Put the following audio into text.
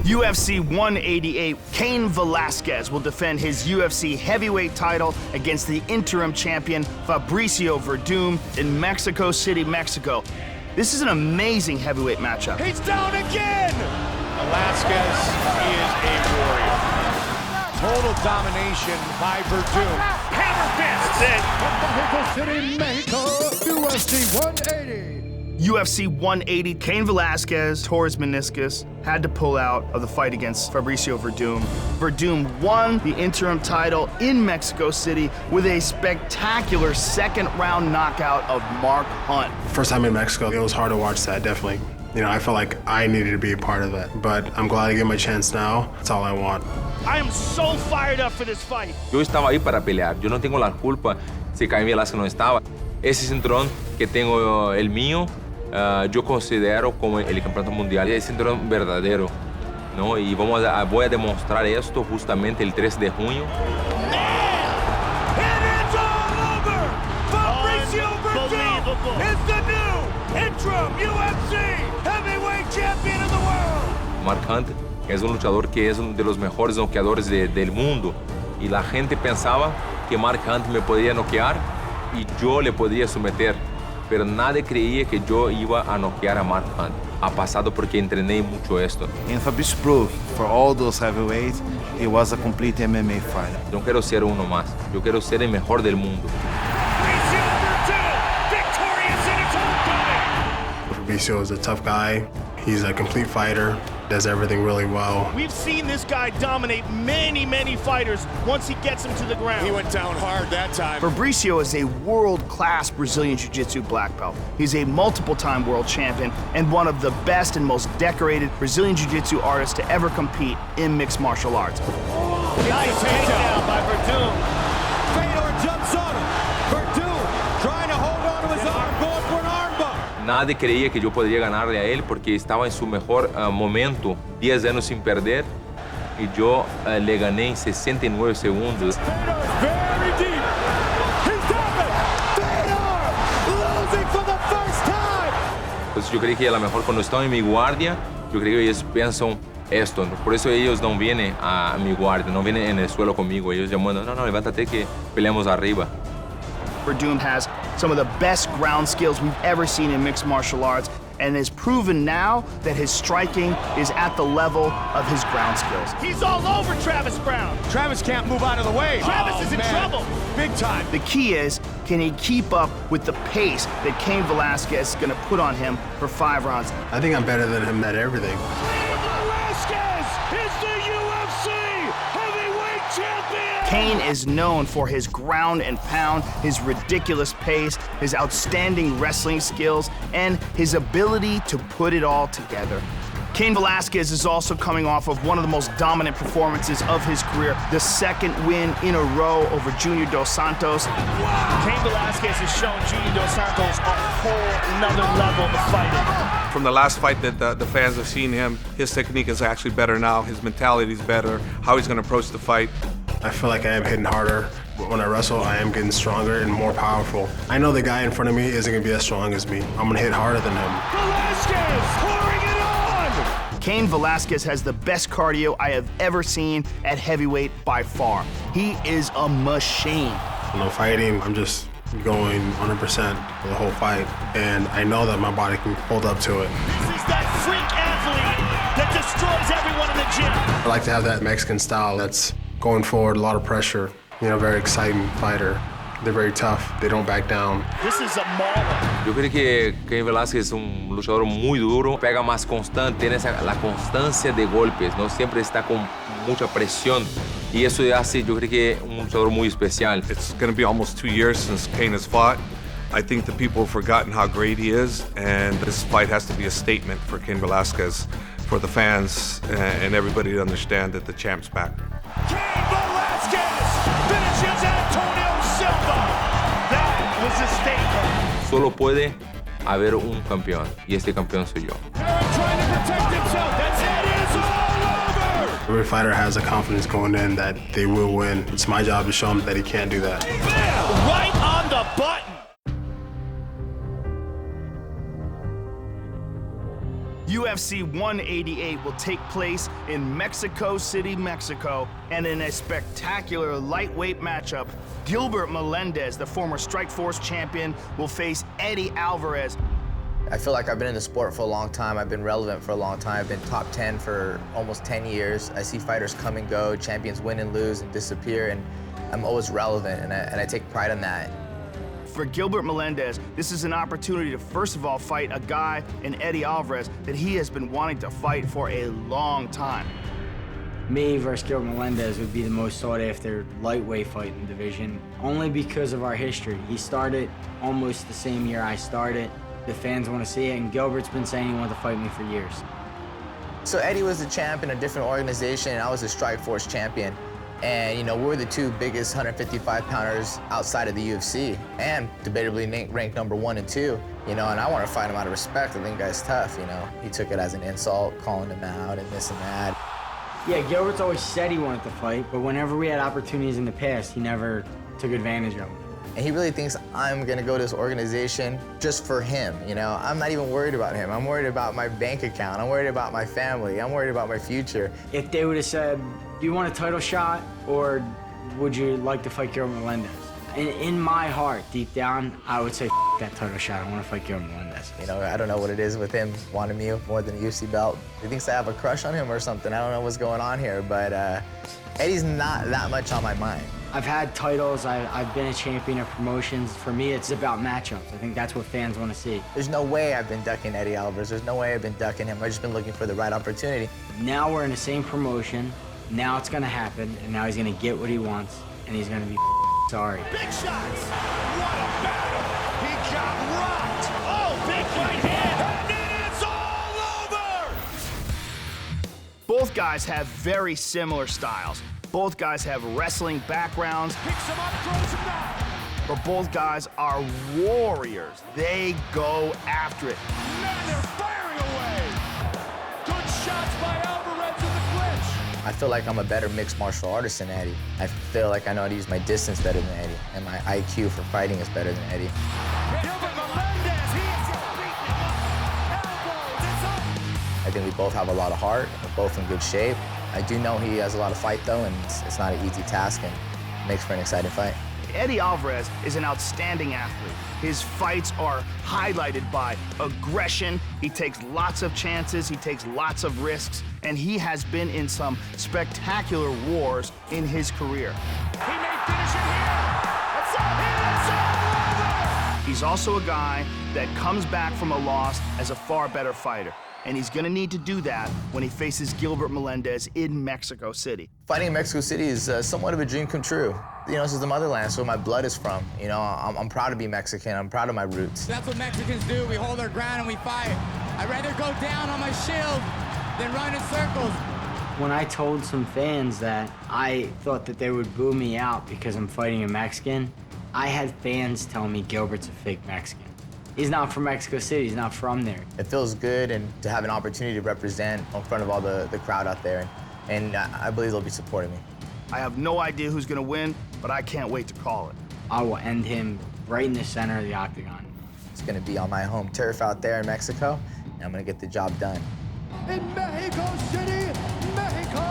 UFC 188, Cain Velasquez will defend his UFC heavyweight title against the interim champion Fabricio Werdum in Mexico City, Mexico. This is an amazing heavyweight matchup. He's down again! Velasquez is a warrior. Total domination by Werdum. Hammer fist! Mexico City, Mexico, UFC 180. UFC 180, Cain Velasquez tore his meniscus, had to pull out of the fight against Fabricio Werdum. Werdum won the interim title in Mexico City with a spectacular second-round knockout of Mark Hunt. First time in Mexico, it was hard to watch that, definitely. You know, I felt like I needed to be a part of that, but I'm glad I get my chance now. That's all I want. I am so fired up for this fight. Yo estaba ahí para pelear. Yo no tengo la culpa si Cain Velasquez no estaba. Ese cinturón que tengo el mío, yo considero como el campeonato mundial. Es cinturón verdadero, ¿no? Y voy a demostrar esto justamente el 3 de junio. Is the new interim UFC heavyweight champion of the world. Mark Hunt es un luchador que es uno de los mejores noqueadores del mundo. Y la gente pensaba que Mark Hunt me podía noquear y yo le podía someter. Pero nadie creía que yo iba a noquear a Mark Hunt. Ha pasado porque entrené mucho esto. And Fabricio proved for all those heavyweights, it was a complete MMA fighter. Yo no quiero ser uno más. Yo quiero ser el mejor del mundo. Fabricio is a tough guy. He's a complete fighter, does everything really well. We've seen this guy dominate many fighters once he gets him to the ground. He went down hard that time. Fabricio is a world-class Brazilian Jiu-Jitsu black belt. He's a multiple-time world champion and one of the best and most decorated Brazilian Jiu-Jitsu artists to ever compete in mixed martial arts. Nice takedown by Werdum. Fedor jumps on him. Werdum trying to hold on to his arm, going for an armbar. Nadie creía que yo podría ganarle a él porque estaba en su mejor momento, 10 años sin perder, y yo le gané en 69 segundos. Very deep. He's down it. Fedor losing for the first time. Entonces yo creí que a lo mejor cuando están en mi guardia, yo creo que ellos piensan esto. Por eso ellos no vienen a mi guardia, no vienen en el suelo conmigo. Ellos llaman, no, levántate que peleamos arriba. Werdum has some of the best ground skills we've ever seen in mixed martial arts and has proven now that his striking is at the level of his ground skills. He's all over Travis Brown. Travis can't move out of the way. Travis is in trouble. Big time. The key is, can he keep up with the pace that Cain Velasquez is going to put on him for 5 rounds? I think I'm better than him at everything. Velasquez is the UFC heavyweight champion. Cain is known for his ground and pound, his ridiculous pace, his outstanding wrestling skills, and his ability to put it all together. Cain Velasquez is also coming off of one of the most dominant performances of his career, the 2nd win in a row over Junior Dos Santos. Wow. Cain Velasquez has shown Junior Dos Santos a whole nother level of fighting. From the last fight that the fans have seen him, his technique is actually better now, his mentality is better, how he's going to approach the fight. I feel like I am hitting harder. When I wrestle, I am getting stronger and more powerful. I know the guy in front of me isn't going to be as strong as me. I'm going to hit harder than him. Velasquez pouring it on! Cain Velasquez has the best cardio I have ever seen at heavyweight by far. He is a machine. You know, fighting, I'm just going 100% for the whole fight, and I know that my body can hold up to it. This is that freak athlete that destroys everyone in the gym. I like to have that Mexican style that's going forward, a lot of pressure, you know, very exciting fighter. They're very tough, they don't back down. This is a mauler. Yo creo que Cain Velasquez es un luchador muy duro, pega más constante, tiene la constancia de golpes, ¿no? Siempre está con mucha presión y eso hace, yo creo que un luchador muy especial. It's going to be almost 2 years since Cain has fought. I think the people have forgotten how great he is, and this fight has to be a statement for Cain Velasquez, for the fans and everybody to understand that the champ's back. Cain Velasquez finishes Antonio Silva. That was a statement. Solo puede haber un campeón y este campeón soy yo. Trying to protect himself. That's it. It's all over. Every fighter has a confidence going in that they will win. It's my job to show him that he can't do that. Right on the button. UFC 188 will take place in Mexico City, Mexico, and in a spectacular lightweight matchup, Gilbert Melendez, the former Strikeforce champion, will face Eddie Alvarez. I feel like I've been in the sport for a long time. I've been relevant for a long time. I've been top 10 for almost 10 years. I see fighters come and go, champions win and lose and disappear, and I'm always relevant, and I take pride in that. For Gilbert Melendez, this is an opportunity to first of all fight a guy in Eddie Alvarez that he has been wanting to fight for a long time. Me versus Gilbert Melendez would be the most sought after lightweight fight in the division, only because of our history. He started almost the same year I started. The fans want to see it, and Gilbert's been saying he wanted to fight me for years. So Eddie was the champ in a different organization, and I was the Strikeforce champion. And, you know, we're the two biggest 155-pounders outside of the UFC, and debatably ranked number 1 and 2, you know, and I want to fight him out of respect. I think the guy's tough, you know. He took it as an insult, calling him out and this and that. Yeah, Gilbert's always said he wanted to fight, but whenever we had opportunities in the past, he never took advantage of them. And he really thinks I'm gonna go to this organization just for him, you know? I'm not even worried about him. I'm worried about my bank account. I'm worried about my family. I'm worried about my future. If they would have said, do you want a title shot, or would you like to fight Gilbert Melendez? In my heart, deep down, I would say, that title shot. I want to fight Gilbert Melendez. You know, I don't know what it is with him wanting me more than a UFC belt. He thinks I have a crush on him or something. I don't know what's going on here, but Eddie's not that much on my mind. I've had titles, I've been a champion of promotions. For me, it's about matchups. I think that's what fans want to see. There's no way I've been ducking Eddie Alvarez. There's no way I've been ducking him. I've just been looking for the right opportunity. Now we're in the same promotion. Now it's gonna happen, and now he's gonna get what he wants, and he's gonna be sorry. Big shots! What a battle! He got rocked! Oh, big right hand! And it is all over! Both guys have very similar styles. Both guys have wrestling backgrounds. Picks him up, throws him down. But both guys are warriors. They go after it. Man, they're firing away! Good shots by Alvarez in the clinch. I feel like I'm a better mixed martial artist than Eddie. I feel like I know how to use my distance better than Eddie, and my IQ for fighting is better than Eddie. Gilbert Melendez, he is just beating him up. Elbows, it's up. I think we both have a lot of heart. We're both in good shape. I do know he has a lot of fight, though, and it's not an easy task, and makes for an exciting fight. Eddie Alvarez is an outstanding athlete. His fights are highlighted by aggression. He takes lots of chances, he takes lots of risks, and he has been in some spectacular wars in his career. He may finish it here. It's all over. He's also a guy that comes back from a loss as a far better fighter, and he's gonna need to do that when he faces Gilbert Melendez in Mexico City. Fighting in Mexico City is somewhat of a dream come true. You know, this is the motherland, so where my blood is from. You know, I'm proud to be Mexican. I'm proud of my roots. That's what Mexicans do. We hold our ground and we fight. I'd rather go down on my shield than run in circles. When I told some fans that I thought that they would boo me out because I'm fighting a Mexican, I had fans tell me Gilbert's a fake Mexican. He's not from Mexico City, he's not from there. It feels good and to have an opportunity to represent in front of all the crowd out there, and I believe they'll be supporting me. I have no idea who's gonna win, but I can't wait to call it. I will end him right in the center of the Octagon. It's gonna be on my home turf out there in Mexico, and I'm gonna get the job done. In Mexico City, Mexico.